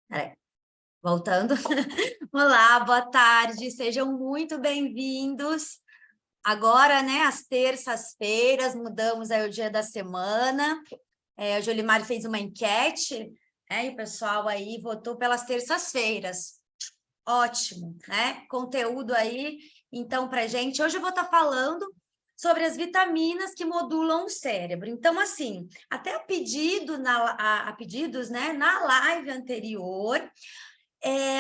Peraí, voltando. Olá, boa tarde, sejam muito bem-vindos. Agora, né, às terças-feiras, mudamos aí o dia da semana. A Jolimar fez uma enquete, e o pessoal aí votou pelas terças-feiras. Ótimo, né? Conteúdo aí, então, para gente. Hoje eu vou estar falando sobre as vitaminas que modulam o cérebro. Então, assim, até a pedidos, né, na live anterior,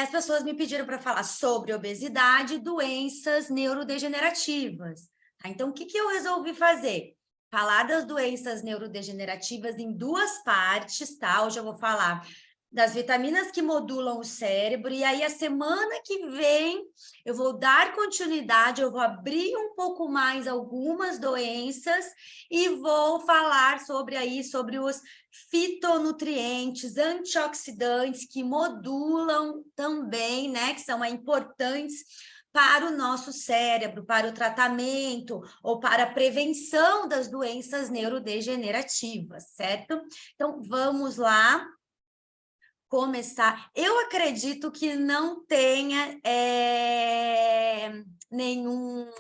as pessoas me pediram para falar sobre obesidade e doenças neurodegenerativas. Tá? Então, o que eu resolvi fazer? Falar das doenças neurodegenerativas em duas partes, tá? Hoje eu vou falar das vitaminas que modulam o cérebro, e aí a semana que vem eu vou dar continuidade, eu vou abrir um pouco mais algumas doenças e vou falar sobre os fitonutrientes, antioxidantes que modulam também, né, que são importantes para o nosso cérebro, para o tratamento ou para a prevenção das doenças neurodegenerativas, certo? Então, vamos lá começar. Eu acredito que não tenha nenhum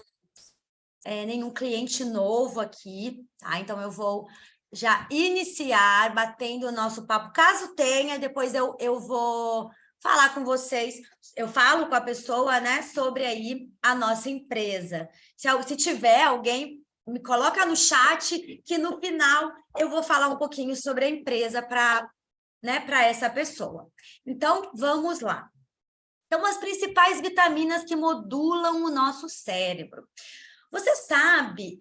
cliente novo aqui, tá? Então, eu vou já iniciar batendo o nosso papo. Caso tenha, depois eu vou falar com vocês, eu falo com a pessoa, né, sobre aí a nossa empresa. Se tiver alguém, me coloca no chat, que no final eu vou falar um pouquinho sobre a empresa para, né, para essa pessoa. Então, vamos lá. Então, as principais vitaminas que modulam o nosso cérebro. Você sabe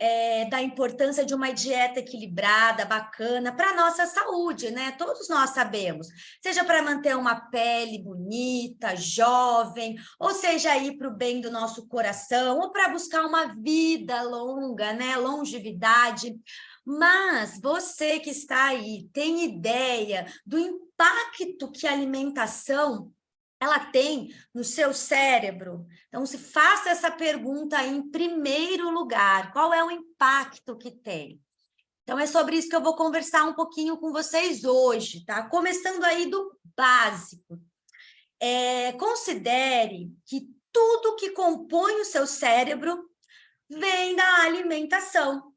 da importância de uma dieta equilibrada, bacana, para a nossa saúde, né? Todos nós sabemos. Seja para manter uma pele bonita, jovem, ou seja aí para o bem do nosso coração, ou para buscar uma vida longa, né? Longevidade. Mas você que está aí, tem ideia do impacto que a alimentação ela tem no seu cérebro? Então, se faça essa pergunta aí em primeiro lugar. Qual é o impacto que tem? Então, é sobre isso que eu vou conversar um pouquinho com vocês hoje, tá? Começando aí do básico. Considere que tudo que compõe o seu cérebro vem da alimentação.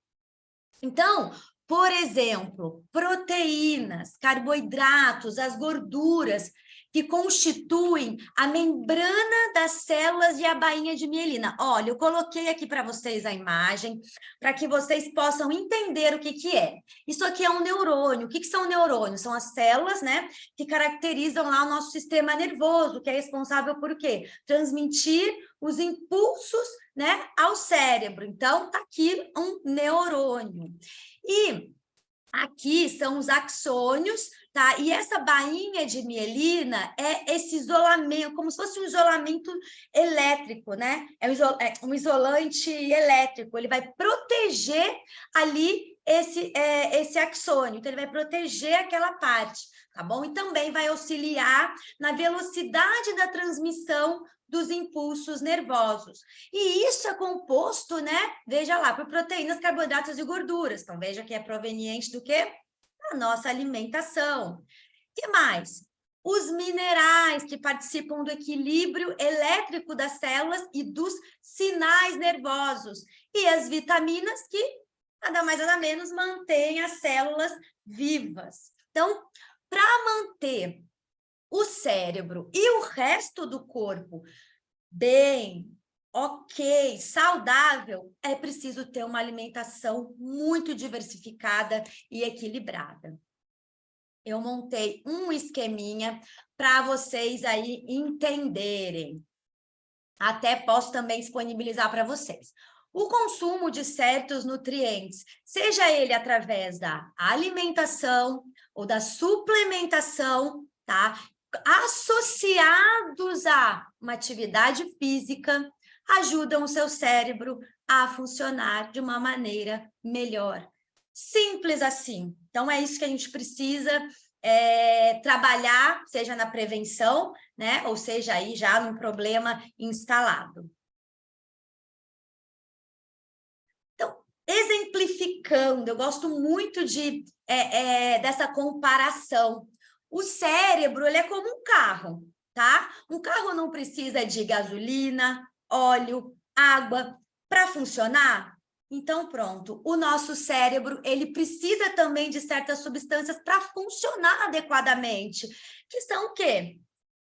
Então, por exemplo, proteínas, carboidratos, as gorduras que constituem a membrana das células e a bainha de mielina. Olha, eu coloquei aqui para vocês a imagem, para que vocês possam entender o que é. Isso aqui é um neurônio. O que são neurônios? São as células, né, que caracterizam lá o nosso sistema nervoso, que é responsável por quê? Transmitir os impulsos, né, ao cérebro. Então, tá aqui um neurônio. E aqui são os axônios, tá? E essa bainha de mielina é esse isolamento, como se fosse um isolamento elétrico, né? É um isolante elétrico, ele vai proteger ali esse axônio, então ele vai proteger aquela parte, tá bom? E também vai auxiliar na velocidade da transmissão dos impulsos nervosos. E isso é composto, né? Veja lá, por proteínas, carboidratos e gorduras. Então, veja que é proveniente do quê? Da nossa alimentação. O que mais? Os minerais que participam do equilíbrio elétrico das células e dos sinais nervosos. E as vitaminas que, nada mais nada menos, mantêm as células vivas. Então, para manter o cérebro e o resto do corpo bem, ok, saudável, é preciso ter uma alimentação muito diversificada e equilibrada. Eu montei um esqueminha para vocês aí entenderem. Até posso também disponibilizar para vocês. O consumo de certos nutrientes, seja ele através da alimentação ou da suplementação, tá? Associados a uma atividade física, ajudam o seu cérebro a funcionar de uma maneira melhor. Simples assim. Então, é isso que a gente precisa trabalhar, seja na prevenção, né? Ou seja, aí já num problema instalado. Então, exemplificando, eu gosto muito dessa comparação. O cérebro, ele é como um carro, tá? Um carro não precisa de gasolina, óleo, água para funcionar. Então, pronto, o nosso cérebro, ele precisa também de certas substâncias para funcionar adequadamente, que são o quê?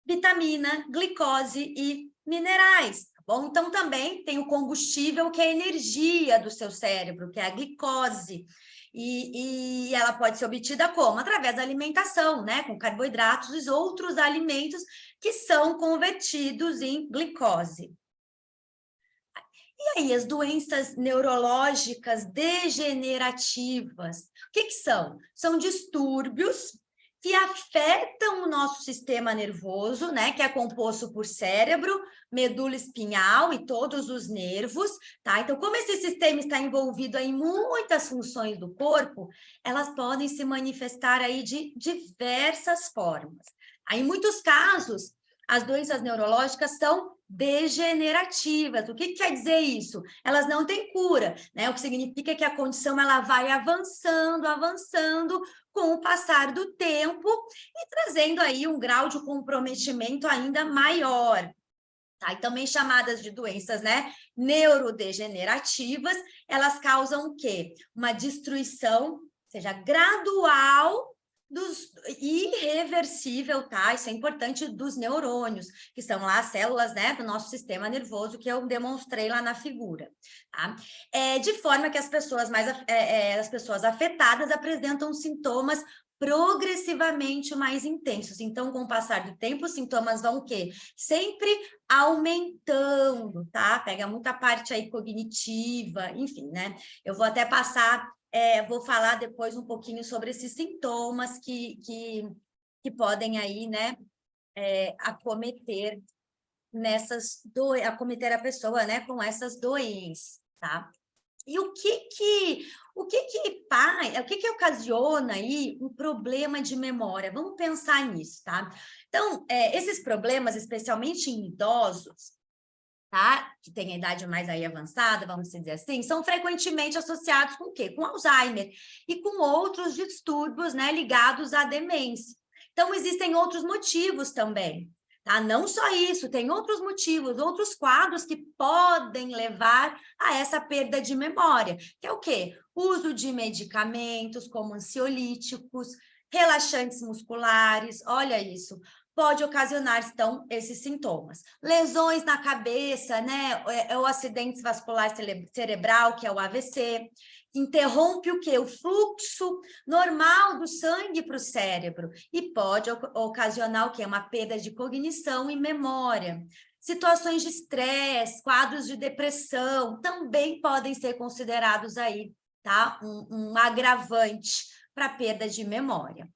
Vitamina, glicose e minerais, tá bom? Então, também tem o combustível, que é a energia do seu cérebro, que é a glicose. E ela pode ser obtida como? Através da alimentação, né? Com carboidratos e outros alimentos que são convertidos em glicose. E aí, as doenças neurológicas degenerativas, o que são? São distúrbios que afetam o nosso sistema nervoso, né, que é composto por cérebro, medula espinhal e todos os nervos, tá? Então, como esse sistema está envolvido em muitas funções do corpo, elas podem se manifestar aí de diversas formas. Aí, em muitos casos, as doenças neurológicas são degenerativas. O que quer dizer isso? Elas não têm cura, né? O que significa que a condição ela vai avançando, avançando com o passar do tempo e trazendo aí um grau de comprometimento ainda maior. Tá? E também chamadas de doenças, né, neurodegenerativas, elas causam o quê? Uma destruição, seja gradual e irreversível, tá? Isso é importante, dos neurônios, que são lá as células, né, do nosso sistema nervoso, que eu demonstrei lá na figura, tá? De forma que as pessoas as pessoas afetadas apresentam sintomas progressivamente mais intensos. Então, com o passar do tempo, os sintomas vão o quê? Sempre aumentando, tá? Pega muita parte aí cognitiva, enfim, né? Eu vou até passar, vou falar depois um pouquinho sobre esses sintomas que podem aí, né, acometer acometer a pessoa, né, com essas doenças, tá? E o que ocasiona aí um problema de memória? Vamos pensar nisso, tá? Então, esses problemas, especialmente em idosos, tá? Que tem a idade mais aí avançada, vamos dizer assim, são frequentemente associados com o quê? Com Alzheimer e com outros distúrbios, né, ligados à demência. Então, existem outros motivos também, tá? Não só isso, tem outros motivos, outros quadros que podem levar a essa perda de memória, que é o quê? Uso de medicamentos como ansiolíticos, relaxantes musculares, olha isso, pode ocasionar, então, esses sintomas. Lesões na cabeça, né? O acidente vascular cerebral, que é o AVC, interrompe o quê? O fluxo normal do sangue para o cérebro e pode ocasionar o quê? Uma perda de cognição e memória. Situações de estresse, quadros de depressão, também podem ser considerados aí, tá? Um agravante para perda de memória.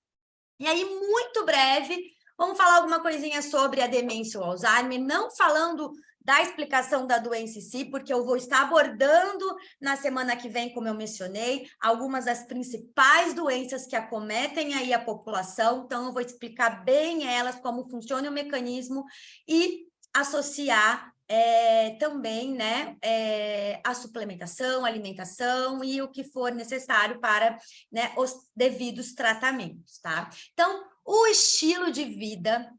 E aí, muito breve, vamos falar alguma coisinha sobre a demência ou Alzheimer, não falando da explicação da doença em si, porque eu vou estar abordando na semana que vem, como eu mencionei, algumas das principais doenças que acometem aí a população, então eu vou explicar bem elas, como funciona o mecanismo e associar também, né, a suplementação, alimentação e o que for necessário para, né, os devidos tratamentos, tá? Então, o estilo de vida,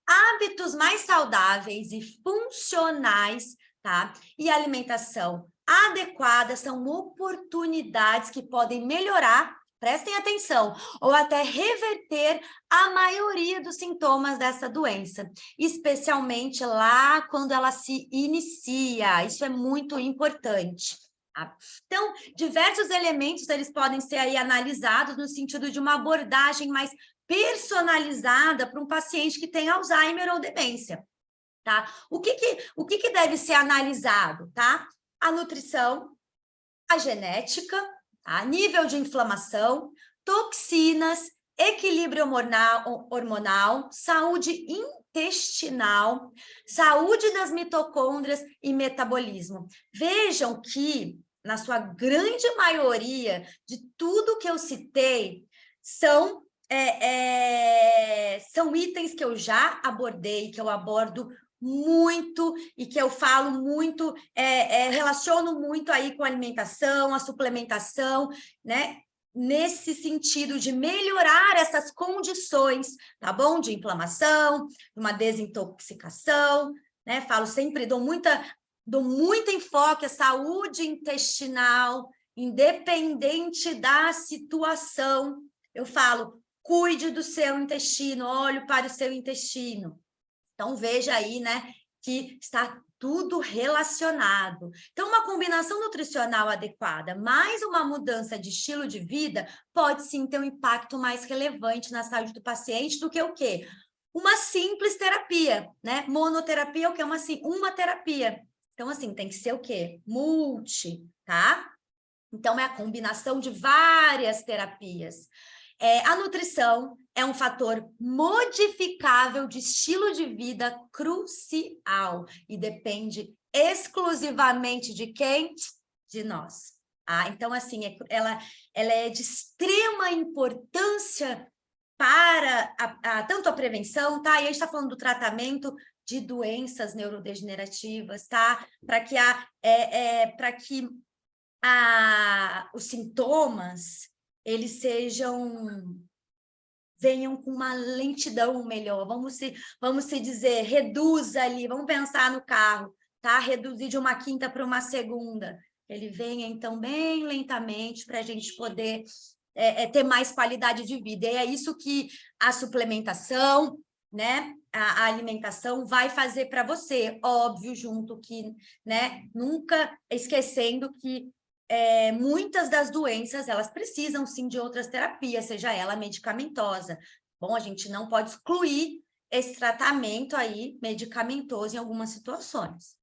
hábitos mais saudáveis e funcionais, tá? E alimentação adequada são oportunidades que podem melhorar, prestem atenção, ou até reverter a maioria dos sintomas dessa doença, especialmente lá quando ela se inicia. Isso é muito importante. Tá? Então, diversos elementos eles podem ser aí analisados no sentido de uma abordagem mais personalizada para um paciente que tem Alzheimer ou demência, tá? O que deve ser analisado, tá? A nutrição, a genética, tá? Nível de inflamação, toxinas, equilíbrio hormonal, saúde intestinal, saúde das mitocôndrias e metabolismo. Vejam que, na sua grande maioria, de tudo que eu citei, são itens que eu já abordei, que eu abordo muito e que eu falo muito, relaciono muito aí com a alimentação, a suplementação, né? Nesse sentido de melhorar essas condições, tá bom? De inflamação, uma desintoxicação, né? Falo sempre, dou muito enfoque à saúde intestinal, independente da situação. Eu falo, cuide do seu intestino, olhe para o seu intestino. Então, veja aí, né, que está tudo relacionado. Então, uma combinação nutricional adequada, mais uma mudança de estilo de vida, pode sim ter um impacto mais relevante na saúde do paciente do que o quê? Uma simples terapia, né? Monoterapia é o que é uma terapia. Então, assim, tem que ser o quê? Multi, tá? Então, é a combinação de várias terapias. A nutrição é um fator modificável de estilo de vida crucial e depende exclusivamente de quem? De nós. Então, assim, ela é de extrema importância para tanto a prevenção, tá? E a gente está falando do tratamento de doenças neurodegenerativas, tá? Para que os sintomas eles venham com uma lentidão melhor, vamos se dizer, reduz ali, vamos pensar no carro, tá? Reduzir de uma quinta para uma segunda, ele venha então bem lentamente para a gente poder ter mais qualidade de vida, e é isso que a suplementação, né, a alimentação vai fazer para você, óbvio, junto que, né, nunca esquecendo que muitas das doenças, elas precisam sim de outras terapias, seja ela medicamentosa. Bom, a gente não pode excluir esse tratamento aí medicamentoso em algumas situações.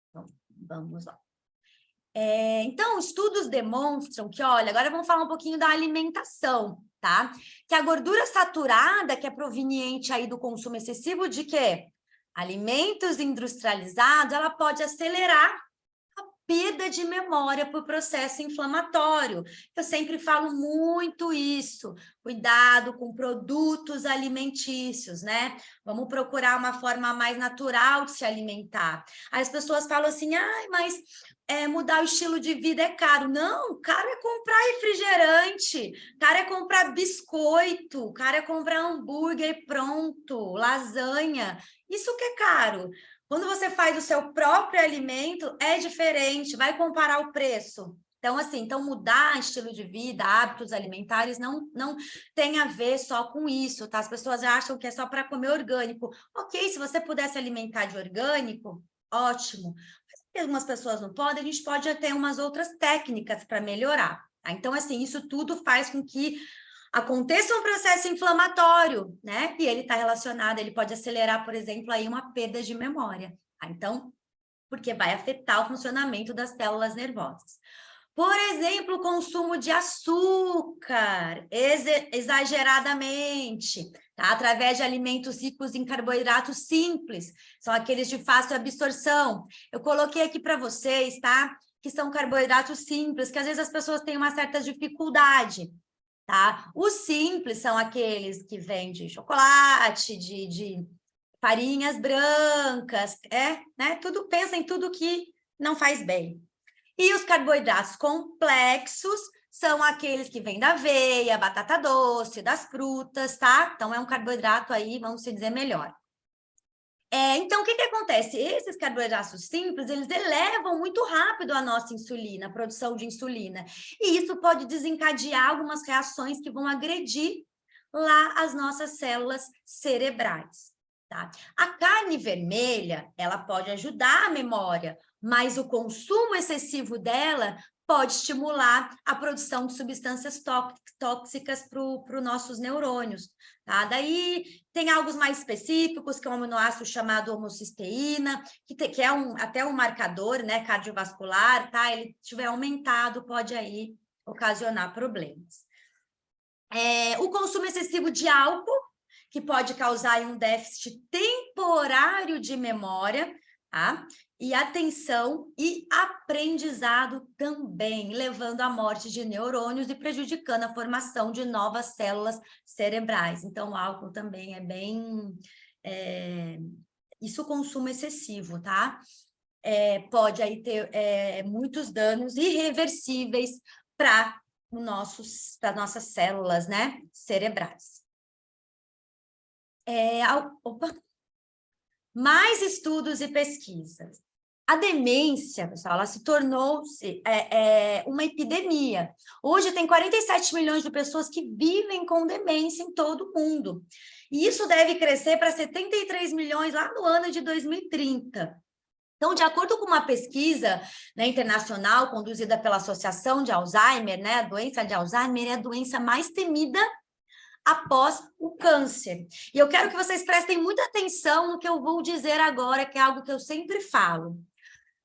Então, vamos lá. Então, estudos demonstram que, olha, agora vamos falar um pouquinho da alimentação, tá? Que a gordura saturada, que é proveniente aí do consumo excessivo de quê? Alimentos industrializados, ela pode acelerar perda de memória por processo inflamatório. Eu sempre falo muito isso. Cuidado com produtos alimentícios, né? Vamos procurar uma forma mais natural de se alimentar. As pessoas falam assim, mas mudar o estilo de vida é caro. Não, caro é comprar refrigerante, caro é comprar biscoito, caro é comprar hambúrguer pronto, lasanha. Isso que é caro. Quando você faz o seu próprio alimento, é diferente, vai comparar o preço. Então, assim, mudar estilo de vida, hábitos alimentares, não tem a ver só com isso, tá? As pessoas acham que é só para comer orgânico. Ok, se você puder se alimentar de orgânico, ótimo. Mas se algumas pessoas não podem, a gente pode ter umas outras técnicas para melhorar. Tá? Então, assim, isso tudo faz com que aconteça um processo inflamatório, né? E ele está relacionado, ele pode acelerar, por exemplo, aí uma perda de memória. Tá? Então, porque vai afetar o funcionamento das células nervosas. Por exemplo, o consumo de açúcar exageradamente, tá? Através de alimentos ricos em carboidratos simples, são aqueles de fácil absorção. Eu coloquei aqui para vocês, tá? Que são carboidratos simples, que às vezes as pessoas têm uma certa dificuldade. Tá? Os simples são aqueles que vêm de chocolate, de farinhas brancas, né? Tudo, pensa em tudo que não faz bem. E os carboidratos complexos são aqueles que vêm da aveia, batata doce, das frutas, tá? Então, é um carboidrato aí, vamos dizer, melhor. Então, o que acontece? Esses carboidratos simples, eles elevam muito rápido a nossa insulina, a produção de insulina. E isso pode desencadear algumas reações que vão agredir lá as nossas células cerebrais. Tá? A carne vermelha, ela pode ajudar a memória, mas o consumo excessivo dela pode estimular a produção de substâncias tóxicas para os nossos neurônios. Tá? Daí tem algo mais específicos, que é um aminoácido chamado homocisteína, que é até um marcador, né, cardiovascular, tá? Ele tiver aumentado, pode aí ocasionar problemas. O consumo excessivo de álcool, que pode causar um déficit temporário de memória, tá? E atenção e aprendizado também, levando à morte de neurônios e prejudicando a formação de novas células cerebrais. Então, o álcool também é bem Isso consumo excessivo, tá? Pode aí ter muitos danos irreversíveis para as nossas células, né, cerebrais. Mais estudos e pesquisas. A demência, pessoal, ela se tornou-se uma epidemia. Hoje tem 47 milhões de pessoas que vivem com demência em todo o mundo. E isso deve crescer para 73 milhões lá no ano de 2030. Então, de acordo com uma pesquisa, né, internacional conduzida pela Associação de Alzheimer, né, a doença de Alzheimer é a doença mais temida após o câncer. E eu quero que vocês prestem muita atenção no que eu vou dizer agora, que é algo que eu sempre falo.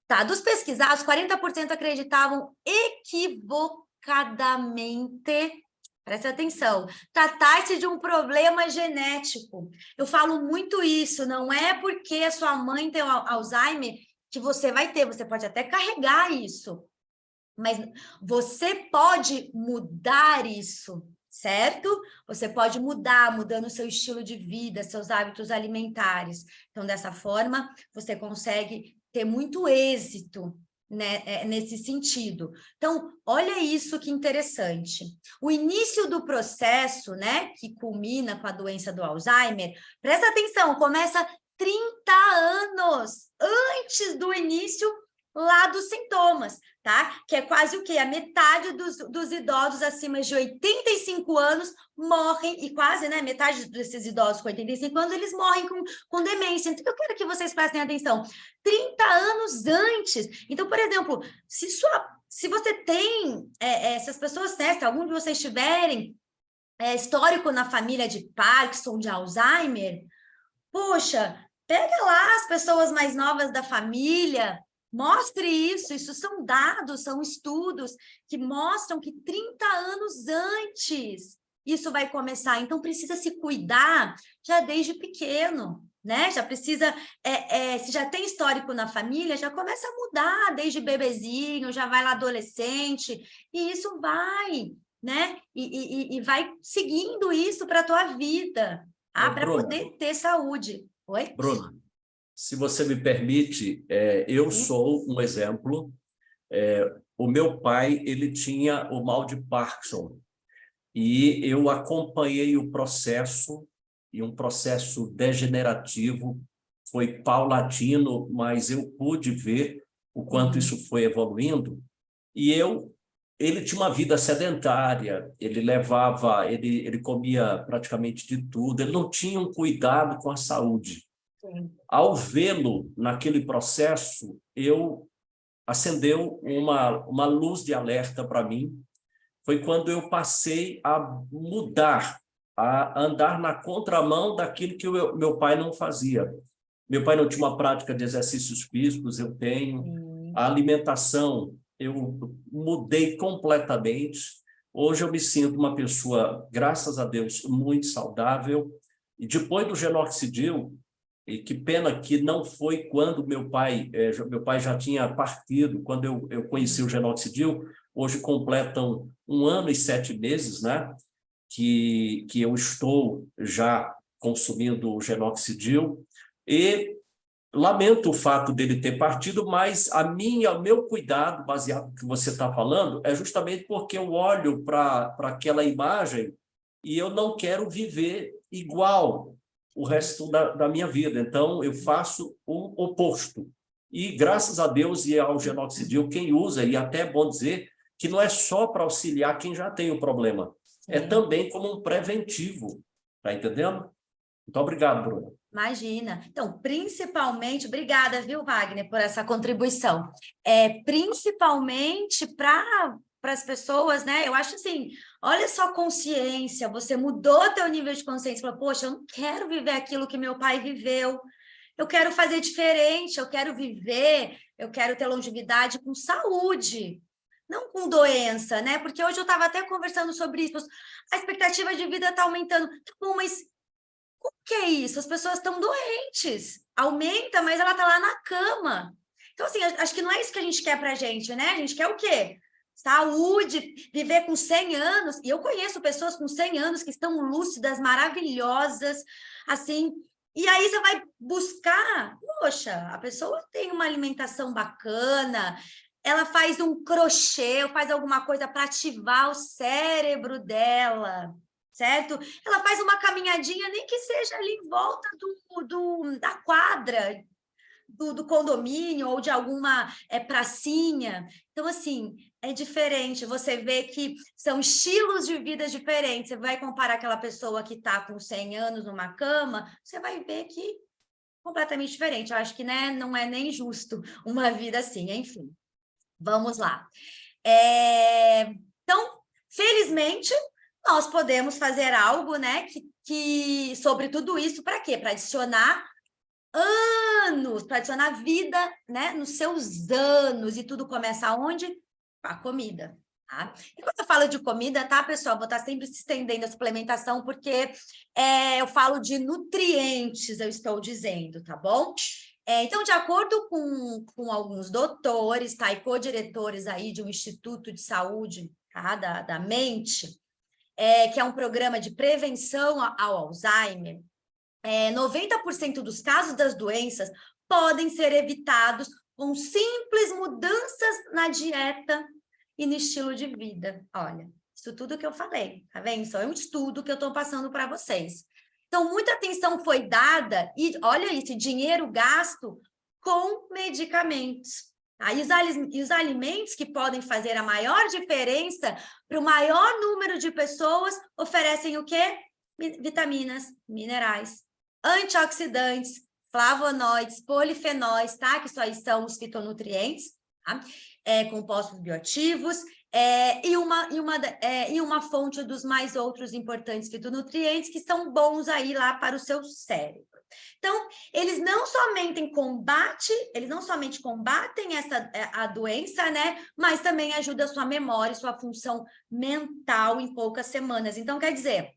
Tá, dos pesquisados, 40% acreditavam equivocadamente, presta atenção, tratar-se de um problema genético. Eu falo muito isso, não é porque a sua mãe tem Alzheimer que você vai ter, você pode até carregar isso, mas você pode mudar isso, certo? Você pode mudar, mudando o seu estilo de vida, seus hábitos alimentares. Então, dessa forma, você consegue ter muito êxito, né, nesse sentido. Então, olha isso que interessante. O início do processo, né, que culmina com a doença do Alzheimer, presta atenção, começa 30 anos antes do início lá dos sintomas, tá? Que é quase o quê? A metade dos idosos acima de 85 anos morrem, e quase, né, metade desses idosos com 85 anos, eles morrem com demência. Então, eu quero que vocês prestem atenção. 30 anos antes. Então, por exemplo, se você tem, se as pessoas, né, se algum de vocês tiverem histórico na família de Parkinson, de Alzheimer, poxa, pega lá as pessoas mais novas da família, mostre isso são dados, são estudos que mostram que 30 anos antes isso vai começar. Então, precisa se cuidar já desde pequeno, né? Já precisa, se já tem histórico na família, já começa a mudar desde bebezinho, já vai lá adolescente, e isso vai, né? E vai seguindo isso para a tua vida, para Bruna, poder ter saúde. Oi? Bruna, se você me permite, eu Sim. sou um exemplo. O meu pai, ele tinha o mal de Parkinson e eu acompanhei o processo, e um processo degenerativo, foi paulatino, mas eu pude ver o quanto Uhum. isso foi evoluindo. E ele tinha uma vida sedentária, ele comia praticamente de tudo, ele não tinha um cuidado com a saúde. Sim. Ao vê-lo naquele processo, acendeu uma luz de alerta para mim. Foi quando eu passei a mudar, a andar na contramão daquilo que o meu pai não fazia. Meu pai não tinha uma prática de exercícios físicos, eu tenho. Sim. A alimentação, eu mudei completamente. Hoje eu me sinto uma pessoa, graças a Deus, muito saudável. E depois do Genoxidil, e que pena que não foi quando meu pai já tinha partido, quando eu conheci o Genoxidil. Hoje completam 1 ano e 7 meses, né? Que eu estou já consumindo o Genoxidil, e lamento o fato dele ter partido, mas o meu cuidado, baseado no que você está falando, é justamente porque eu olho para aquela imagem e eu não quero viver igual o resto da minha vida. Então, eu faço o oposto. E, graças a Deus e ao Genoxidil, quem usa, e até é bom dizer, que não é só para auxiliar quem já tem o problema, é Sim. também como um preventivo. Tá entendendo? Muito obrigado, Bruno. Imagina. Então, principalmente, obrigada, viu, Wagner, por essa contribuição. Principalmente para as pessoas, né? Eu acho assim, olha só a consciência, você mudou teu nível de consciência, falou, poxa, eu não quero viver aquilo que meu pai viveu, eu quero fazer diferente, eu quero viver, eu quero ter longevidade com saúde, não com doença, né? Porque hoje eu estava até conversando sobre isso, a expectativa de vida está aumentando. Tá bom, mas o que é isso? As pessoas estão doentes. Aumenta, mas ela está lá na cama. Então, assim, acho que não é isso que a gente quer para a gente, né? A gente quer o quê? Saúde, viver com 100 anos. E eu conheço pessoas com 100 anos que estão lúcidas, maravilhosas, assim, E aí você vai buscar, poxa, a pessoa tem uma alimentação bacana, ela faz um crochê, ou faz alguma coisa para ativar o cérebro dela, certo? Ela faz uma caminhadinha, nem que seja ali em volta da quadra, do condomínio ou de alguma pracinha. Então, assim, é diferente. Você vê que são estilos de vida diferentes. Você vai comparar aquela pessoa que está com 100 anos numa cama, você vai ver que completamente diferente. Eu acho que, né, não é nem justo uma vida assim. Enfim, vamos lá. Então, felizmente, nós podemos fazer algo, né, que sobre tudo isso, para quê? Para adicionar anos, para adicionar vida, né, nos seus anos, e tudo começa aonde? Com a comida, tá? E quando eu falo de comida, tá, pessoal, vou estar sempre se estendendo a suplementação, porque eu falo de nutrientes, eu estou dizendo, tá bom? Então, de acordo com alguns doutores, tá, e co-diretores aí de um Instituto de Saúde, tá, da mente, que é um programa de prevenção ao Alzheimer, 90% dos casos das doenças podem ser evitados com simples mudanças na dieta e no estilo de vida. Olha, isso tudo que eu falei, tá vendo? Isso é um estudo que eu estou passando para vocês. Então, muita atenção foi dada, e olha isso, dinheiro gasto com medicamentos. Aí os alimentos que podem fazer a maior diferença para o maior número de pessoas oferecem o quê? Vitaminas, minerais, antioxidantes, flavonoides, polifenóis, tá? Que só são os fitonutrientes, tá? Compostos bioativos, e uma fonte dos mais outros importantes fitonutrientes que são bons aí lá para o seu cérebro. Então, eles não somente combatem a doença, né? Mas também ajudam a sua memória, sua função mental em poucas semanas. Então, quer dizer,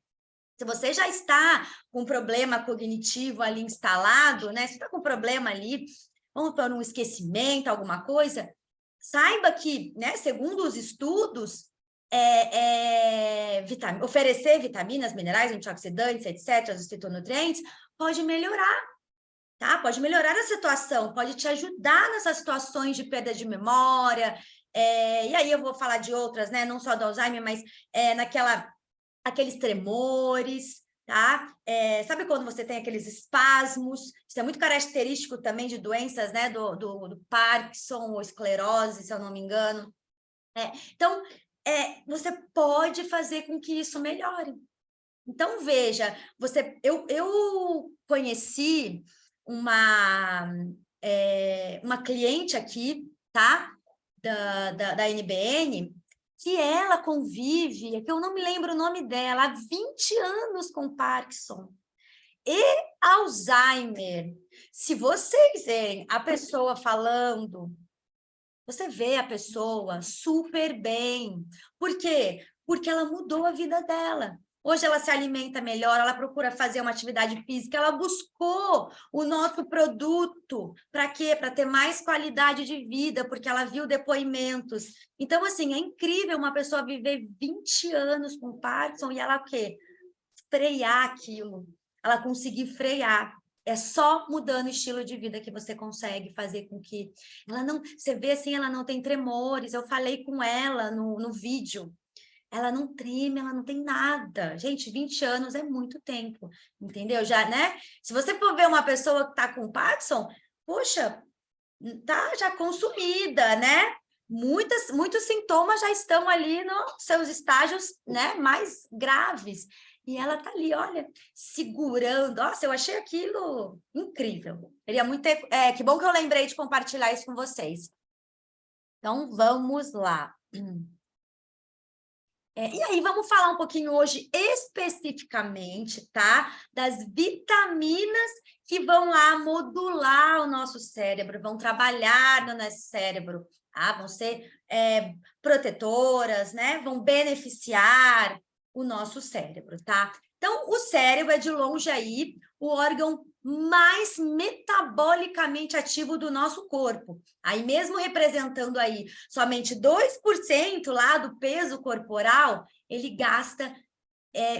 se você já está com um problema cognitivo ali instalado, né? Se está com um problema ali, vamos para um esquecimento, alguma coisa, saiba que, né, segundo os estudos, oferecer vitaminas, minerais, antioxidantes, etc., os fitonutrientes, pode melhorar, tá? Pode melhorar a situação, pode te ajudar nessas situações de perda de memória, e aí eu vou falar de outras, né? Não só do Alzheimer, mas aqueles tremores, tá? Sabe quando você tem aqueles espasmos? Isso é muito característico também de doenças, né? Do Parkinson ou esclerose, se eu não me engano. Então, você pode fazer com que isso melhore. Então, veja, eu conheci uma cliente aqui, tá? Da NBN, que ela convive, que eu não me lembro o nome dela, há 20 anos com Parkinson e Alzheimer. Se vocês verem a pessoa falando, você vê a pessoa super bem. Por quê? Porque ela mudou a vida dela. Hoje ela se alimenta melhor, ela procura fazer uma atividade física, ela buscou o nosso produto. Para quê? Para ter mais qualidade de vida, porque ela viu depoimentos. Então, assim, é incrível uma pessoa viver 20 anos com Parkinson e ela o quê? Frear aquilo. Ela conseguir frear. É só mudando o estilo de vida que você consegue fazer com que ela não... Você vê assim, ela não tem tremores. Eu falei com ela no vídeo. Ela não treme, ela não tem nada. Gente, 20 anos é muito tempo, entendeu? Já, né? Se você for ver uma pessoa que está com Parkinson, poxa, tá já consumida, né? Muitos sintomas já estão ali nos seus estágios, né, mais graves. E ela tá ali, olha, segurando. Nossa, eu achei aquilo incrível. Queria muito ter... que bom que eu lembrei de compartilhar isso com vocês. Então, vamos lá. E aí, vamos falar um pouquinho hoje especificamente, tá? Das vitaminas que vão lá modular o nosso cérebro, vão trabalhar no nosso cérebro, tá? Vão ser protetoras, né? Vão beneficiar o nosso cérebro, tá? Então, o cérebro é de longe aí o órgão mais metabolicamente ativo do nosso corpo. Aí mesmo representando aí somente 2% lá do peso corporal, ele gasta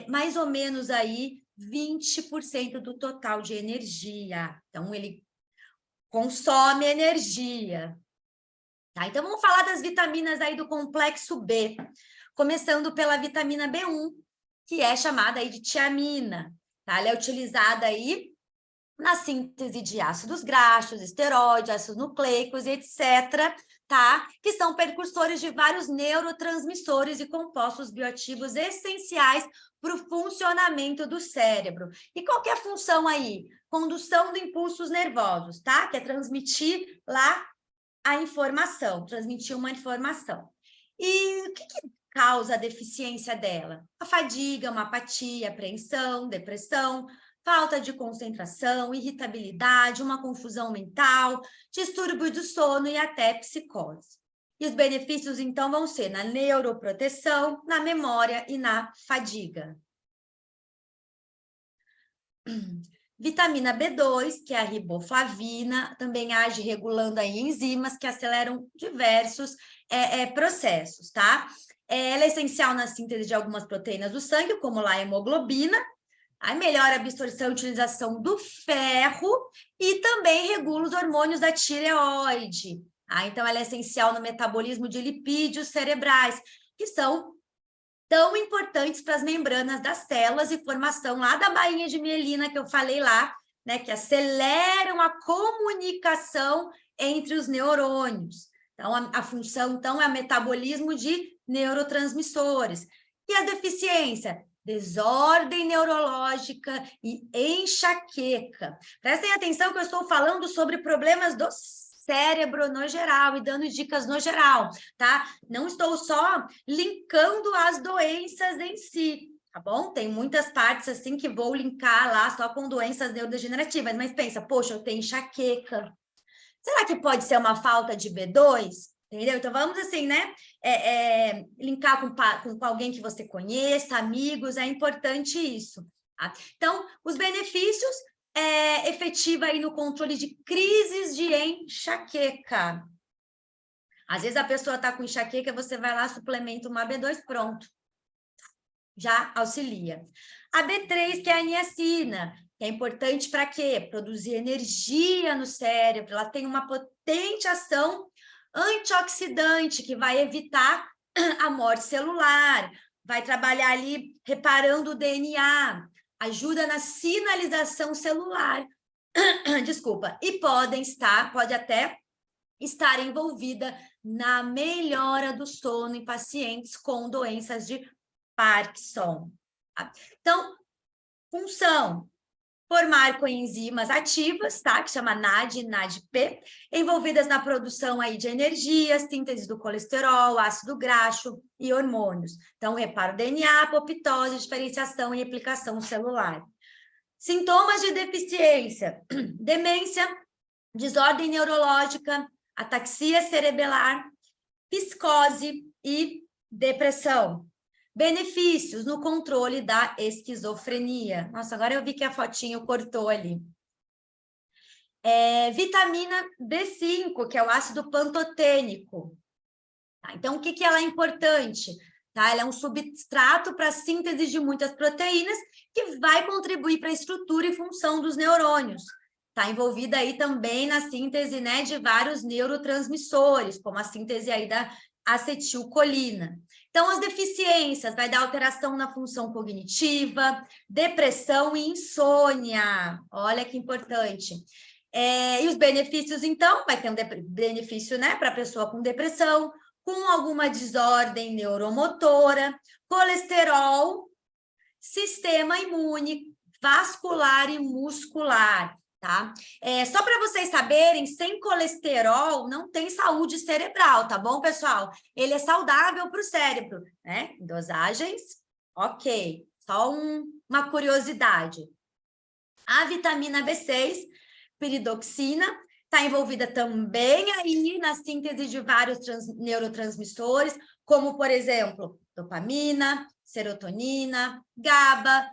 mais ou menos aí 20% do total de energia. Então, ele consome energia. Tá? Então, vamos falar das vitaminas aí do complexo B, começando pela vitamina B1, que é chamada aí de tiamina. Tá? Ela é utilizada aí na síntese de ácidos graxos, esteroides, ácidos nucleicos, etc., tá? Que são precursores de vários neurotransmissores e compostos bioativos essenciais para o funcionamento do cérebro. E qual que é a função aí? Condução de impulsos nervosos, tá? Que é transmitir lá a informação, transmitir uma informação. E o que causa a deficiência dela? A fadiga, uma apatia, apreensão, depressão, falta de concentração, irritabilidade, uma confusão mental, distúrbio do sono e até psicose. E os benefícios, então, vão ser na neuroproteção, na memória e na fadiga. Vitamina B2, que é a riboflavina, também age regulando aí enzimas que aceleram diversos processos, tá? Ela é essencial na síntese de algumas proteínas do sangue, como lá a hemoglobina, aí melhora a absorção e utilização do ferro e também regula os hormônios da tireoide. Então, ela é essencial no metabolismo de lipídios cerebrais, que são tão importantes para as membranas das células e formação lá da bainha de mielina que eu falei lá, né, que aceleram a comunicação entre os neurônios. Então, a função, então, é o metabolismo de neurotransmissores. E a deficiência? Desordem neurológica e enxaqueca. Prestem atenção que eu estou falando sobre problemas do cérebro no geral e dando dicas no geral, tá? Não estou só linkando as doenças em si, tá bom? Tem muitas partes assim que vou linkar lá só com doenças neurodegenerativas, mas pensa, poxa, eu tenho enxaqueca. Será que pode ser uma falta de B2? Entendeu? Então, vamos assim, né? Linkar com alguém que você conheça, amigos, é importante isso. Tá? Então, os benefícios efetiva aí no controle de crises de enxaqueca. Às vezes a pessoa está com enxaqueca, você vai lá, suplementa uma B2, pronto. Já auxilia. A B3, que é a niacina, que é importante para quê? Produzir energia no cérebro, ela tem uma potente ação antioxidante, que vai evitar a morte celular, vai trabalhar ali reparando o DNA, ajuda na sinalização celular, desculpa, e pode até estar envolvida na melhora do sono em pacientes com doenças de Parkinson. Então, função, formar coenzimas ativas, tá? Que chama NAD e NADP, envolvidas na produção aí de energia, síntese do colesterol, ácido graxo e hormônios. Então, reparo DNA, apoptose, diferenciação e replicação celular. Sintomas de deficiência, demência, desordem neurológica, ataxia cerebelar, psicose e depressão. Benefícios no controle da esquizofrenia. Nossa, agora eu vi que a fotinho cortou ali. Vitamina B5, que é o ácido pantotênico. Tá? Então, o que ela é importante? Tá? Ela é um substrato para a síntese de muitas proteínas que vai contribuir para a estrutura e função dos neurônios. Está envolvida aí também na síntese, né, de vários neurotransmissores, como a síntese aí da acetilcolina. Então, as deficiências vai dar alteração na função cognitiva, depressão e insônia. Olha que importante. E os benefícios, então, vai ter um benefício, né, para a pessoa com depressão, com alguma desordem neuromotora, colesterol, sistema imune, vascular e muscular. Tá? Só para vocês saberem, sem colesterol não tem saúde cerebral, tá bom, pessoal? Ele é saudável para o cérebro, né? Dosagens, ok. Só uma curiosidade. A vitamina B6, piridoxina, está envolvida também aí na síntese de vários neurotransmissores, como, por exemplo, dopamina, serotonina, GABA,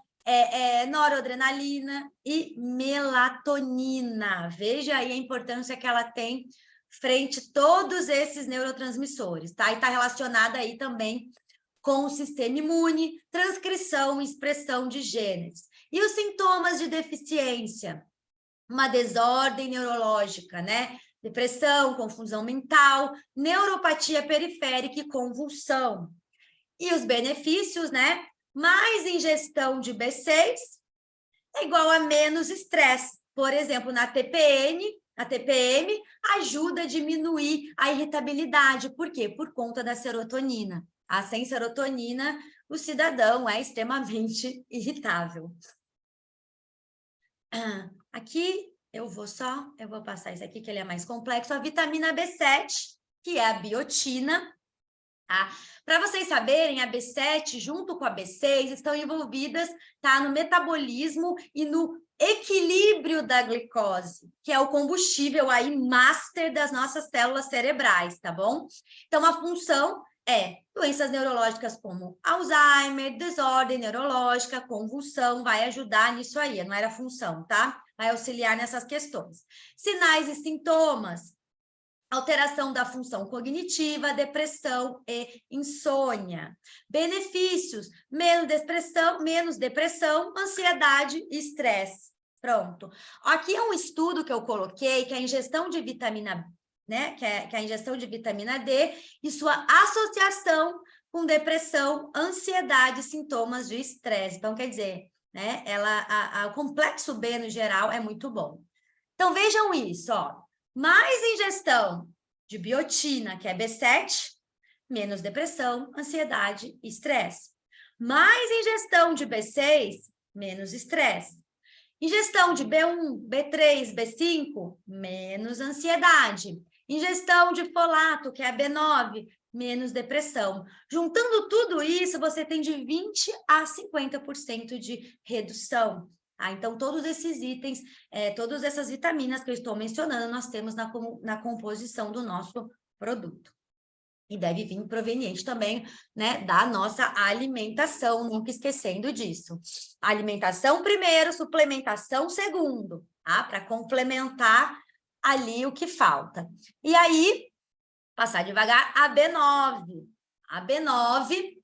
noradrenalina e melatonina. Veja aí a importância que ela tem frente a todos esses neurotransmissores, tá? E está relacionada aí também com o sistema imune, transcrição e expressão de genes. E os sintomas de deficiência? Uma desordem neurológica, né? Depressão, confusão mental, neuropatia periférica e convulsão. E os benefícios, né? Mais ingestão de B6 é igual a menos estresse. Por exemplo, na TPM ajuda a diminuir a irritabilidade. Por quê? Por conta da serotonina. Sem serotonina, o cidadão é extremamente irritável. Aqui eu vou passar isso aqui, que ele é mais complexo. A vitamina B7, que é a biotina. Tá? Para vocês saberem, a B7 junto com a B6 estão envolvidas, tá, no metabolismo e no equilíbrio da glicose, que é o combustível aí master das nossas células cerebrais, tá bom? Então, a função é doenças neurológicas como Alzheimer, desordem neurológica, convulsão, vai ajudar nisso aí, não era função, tá? Vai auxiliar nessas questões. Sinais e sintomas: alteração da função cognitiva, depressão e insônia. Benefícios: menos depressão, ansiedade e estresse. Pronto. Aqui é um estudo que eu coloquei, que é a ingestão de vitamina, né? Que é a ingestão de vitamina D e sua associação com depressão, ansiedade e sintomas de estresse. Então, quer dizer, né? O complexo B, no geral, é muito bom. Então, vejam isso, ó. Mais ingestão de biotina, que é B7, menos depressão, ansiedade e estresse. Mais ingestão de B6, menos estresse. Ingestão de B1, B3, B5, menos ansiedade. Ingestão de folato, que é a B9, menos depressão. Juntando tudo isso, você tem de 20% a 50% de redução. Então, todos esses itens, todas essas vitaminas que eu estou mencionando, nós temos na composição do nosso produto. E deve vir proveniente também, né, da nossa alimentação, nunca esquecendo disso. Alimentação primeiro, suplementação segundo, tá? Para complementar ali o que falta. E aí, passar devagar, a B9. A B9,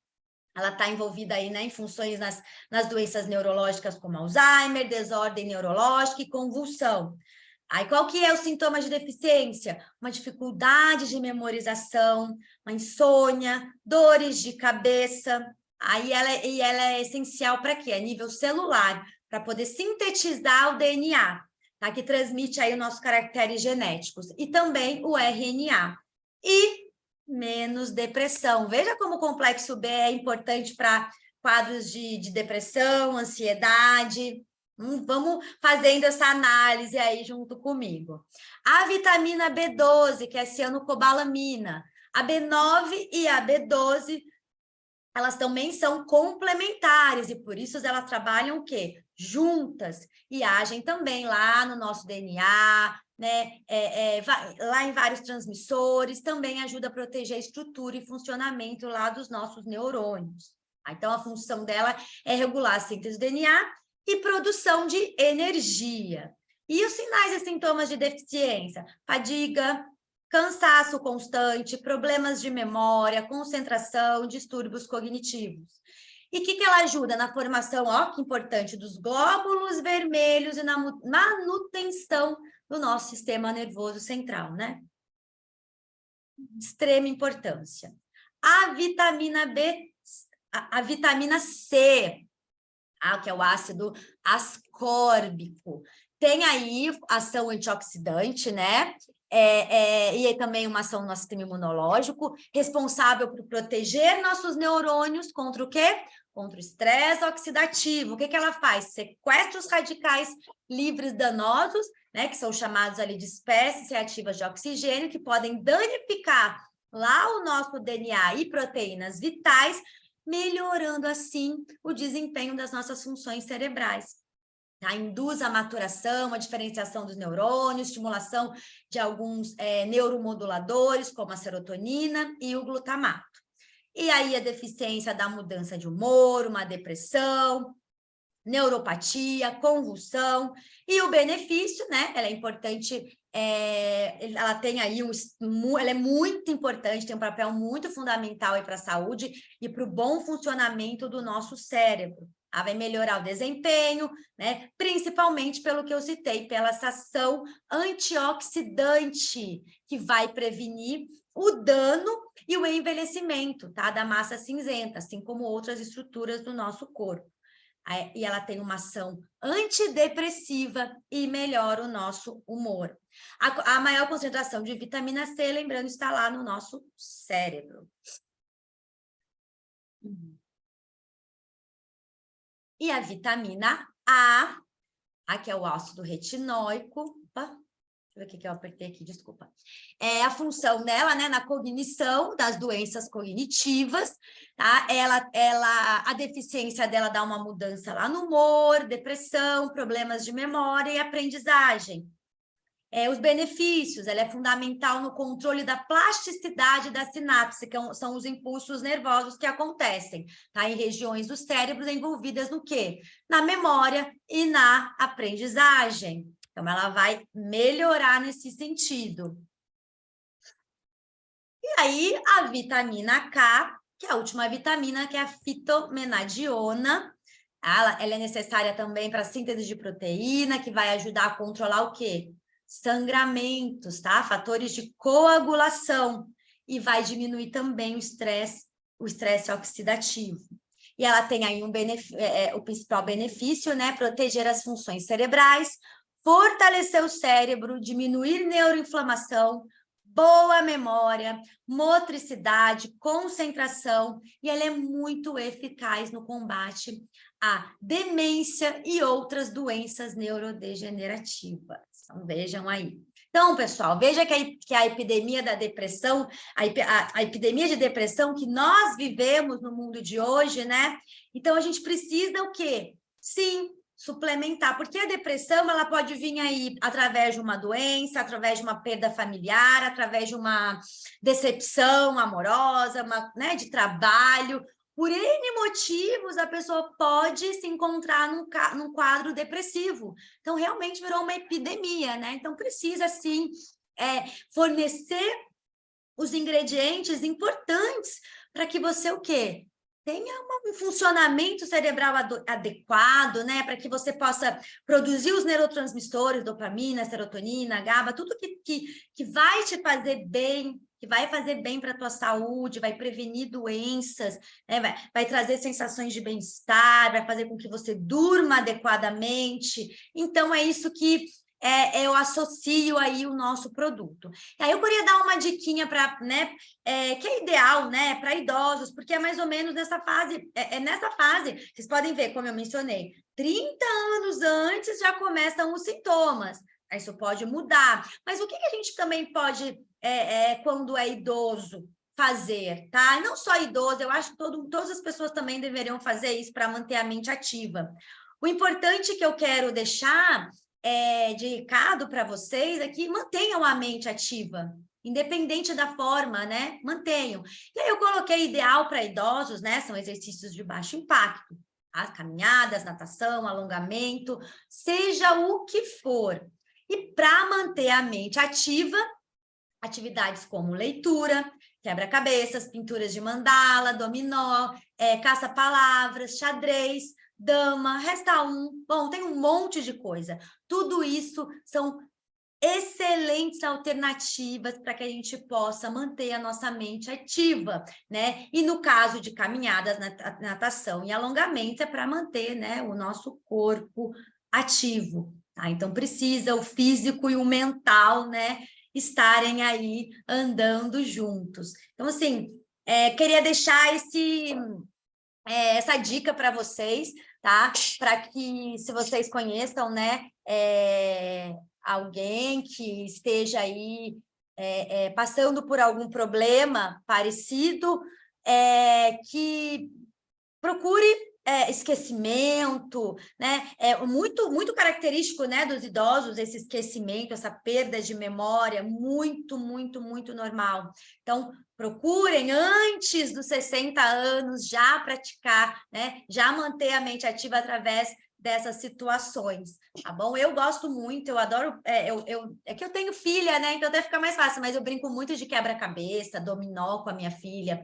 ela está envolvida aí, né, em funções nas doenças neurológicas como Alzheimer, desordem neurológica e convulsão. Aí, qual que é o sintoma de deficiência? Uma dificuldade de memorização, uma insônia, dores de cabeça. Aí ela é essencial para quê? A nível celular, para poder sintetizar o DNA, tá? Que transmite aí os nossos caracteres genéticos, e também o RNA. E menos depressão. Veja como o complexo B é importante para quadros de depressão, ansiedade. Vamos fazendo essa análise aí junto comigo. A vitamina B12, que é cianocobalamina, a B9 e a B12, elas também são complementares, e por isso elas trabalham o quê? Juntas, e agem também lá no nosso DNA, né? Lá em vários transmissores, também ajuda a proteger a estrutura e funcionamento lá dos nossos neurônios. Então, a função dela é regular a síntese do DNA e produção de energia. E os sinais e sintomas de deficiência? Fadiga, cansaço constante, problemas de memória, concentração, distúrbios cognitivos. E o que ela ajuda? Na formação, ó, que importante, dos glóbulos vermelhos e na manutenção do nosso sistema nervoso central, né? Extrema importância. A vitamina B, a vitamina C, que é o ácido ascórbico, tem aí ação antioxidante, né? E aí também uma ação no nosso sistema imunológico, responsável por proteger nossos neurônios contra o quê? Contra o estresse oxidativo. O que ela faz? Sequestra os radicais livres danosos, né? Que são chamados ali de espécies reativas de oxigênio, que podem danificar lá o nosso DNA e proteínas vitais, melhorando assim o desempenho das nossas funções cerebrais. Tá? Induz a maturação, a diferenciação dos neurônios, estimulação de alguns neuromoduladores, como a serotonina e o glutamato. E aí a deficiência da mudança de humor, uma depressão, neuropatia, convulsão, e o benefício, né? Ela é importante, ela tem aí ela é muito importante, tem um papel muito fundamental aí para a saúde e para o bom funcionamento do nosso cérebro. Ela vai melhorar o desempenho, né? Principalmente pelo que eu citei, pela essa ação antioxidante, que vai prevenir o dano e o envelhecimento, tá? Da massa cinzenta, assim como outras estruturas do nosso corpo. E ela tem uma ação antidepressiva e melhora o nosso humor. A maior concentração de vitamina C, lembrando, está lá no nosso cérebro. E a vitamina A, que é o ácido retinóico. Opa, deixa eu ver o que eu apertei aqui, desculpa. É a função dela, né, na cognição das doenças cognitivas, tá? A deficiência dela dá uma mudança lá no humor, depressão, problemas de memória e aprendizagem. Os benefícios, ela é fundamental no controle da plasticidade da sinapse, que são os impulsos nervosos que acontecem, tá? Em regiões do cérebro envolvidas no quê? Na memória e na aprendizagem. Então, ela vai melhorar nesse sentido. E aí, a vitamina K, que é a última vitamina, que é a fitomenadiona. Ela é necessária também para a síntese de proteína, que vai ajudar a controlar o quê? Sangramentos, tá? Fatores de coagulação. E vai diminuir também o estresse oxidativo. E ela tem aí o principal benefício, né? Proteger as funções cerebrais, fortalecer o cérebro, diminuir neuroinflamação, boa memória, motricidade, concentração, e ela é muito eficaz no combate à demência e outras doenças neurodegenerativas. Então, vejam aí. Então, pessoal, veja que a epidemia da depressão, a epidemia de depressão que nós vivemos no mundo de hoje, né? Então, a gente precisa o quê? Sim, suplementar, porque a depressão ela pode vir aí através de uma doença, através de uma perda familiar, através de uma decepção amorosa, né, de trabalho. Por N motivos, a pessoa pode se encontrar num quadro depressivo. Então, realmente virou uma epidemia, né? Então, precisa, sim, fornecer os ingredientes importantes para que você, o quê? Tenha um funcionamento cerebral adequado, né? Para que você possa produzir os neurotransmissores, dopamina, serotonina, GABA, tudo que vai te fazer bem, que vai fazer bem para a tua saúde, vai prevenir doenças, né? Vai trazer sensações de bem-estar, vai fazer com que você durma adequadamente. Então, é isso que eu associo aí o nosso produto. E aí eu queria dar uma diquinha para, né, que é ideal, né, para idosos, porque é mais ou menos nessa fase, nessa fase, vocês podem ver, como eu mencionei, 30 anos antes já começam os sintomas. Isso pode mudar. Mas o que a gente também pode, quando é idoso, fazer, tá? Não só idoso, eu acho que todas as pessoas também deveriam fazer isso para manter a mente ativa. O importante que eu quero deixar de recado para vocês é que mantenham a mente ativa, independente da forma, né? Mantenham. E aí eu coloquei ideal para idosos, né? São exercícios de baixo impacto. As caminhadas, natação, alongamento, seja o que for. E para manter a mente ativa, atividades como leitura, quebra-cabeças, pinturas de mandala, dominó, caça-palavras, xadrez, dama, resta um. Bom, tem um monte de coisa. Tudo isso são excelentes alternativas para que a gente possa manter a nossa mente ativa, né? E no caso de caminhadas, natação e alongamento, é para manter, né, o nosso corpo ativo, tá? Então, precisa o físico e o mental, né, estarem aí andando juntos. Então, assim, queria deixar essa dica para vocês, tá? Para que, se vocês conheçam, né, alguém que esteja aí passando por algum problema parecido, que procure esquecimento, né? É muito característico, né, dos idosos, esse esquecimento, essa perda de memória, muito normal. Então, procurem antes dos 60 anos já praticar, né? Já manter a mente ativa através dessas situações, tá bom? Eu gosto muito, eu adoro, é que eu tenho filha, né? Então até fica mais fácil, mas eu brinco muito de quebra-cabeça, dominó com a minha filha,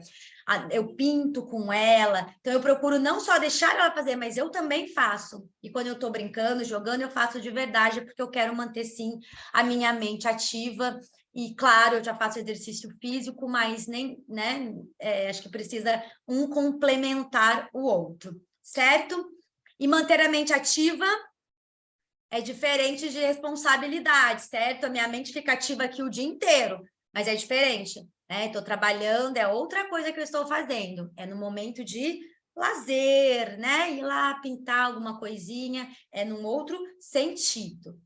eu pinto com ela, então eu procuro não só deixar ela fazer, mas eu também faço. E quando eu tô brincando, jogando, eu faço de verdade, porque eu quero manter, sim, a minha mente ativa. E, claro, eu já faço exercício físico, mas nem, né? Acho que precisa um complementar o outro, certo? E manter a mente ativa é diferente de responsabilidade, certo? A minha mente fica ativa aqui o dia inteiro, mas é diferente, né? Estou trabalhando, é outra coisa que eu estou fazendo. É no momento de lazer, né? Ir lá pintar alguma coisinha, é num outro sentido.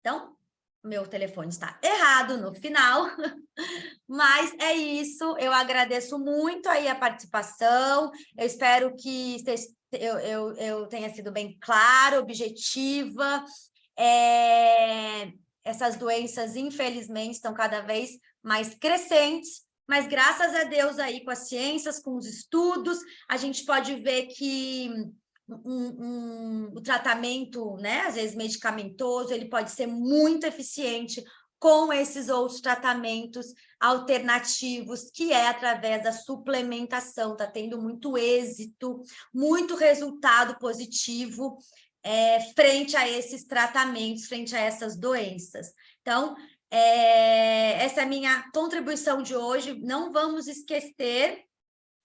Então, meu telefone está errado no final, mas é isso. Eu agradeço muito aí a participação. Eu espero que eu tenha sido bem clara, objetiva. Essas doenças, infelizmente, estão cada vez mais crescentes, mas graças a Deus aí com as ciências, com os estudos, a gente pode ver que o tratamento, né, às vezes medicamentoso, ele pode ser muito eficiente com esses outros tratamentos alternativos, que é através da suplementação, está tendo muito êxito, muito resultado positivo frente a esses tratamentos, frente a essas doenças. Então, essa é a minha contribuição de hoje. Não vamos esquecer,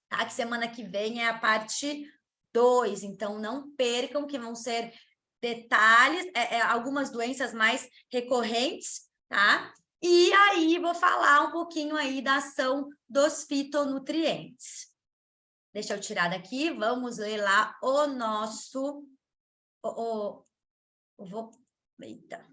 tá, que semana que vem é a parte 2, então não percam, que vão ser detalhes, algumas doenças mais recorrentes, tá? E aí vou falar um pouquinho aí da ação dos fitonutrientes. Deixa eu tirar daqui, vamos ler lá o nosso... Eita.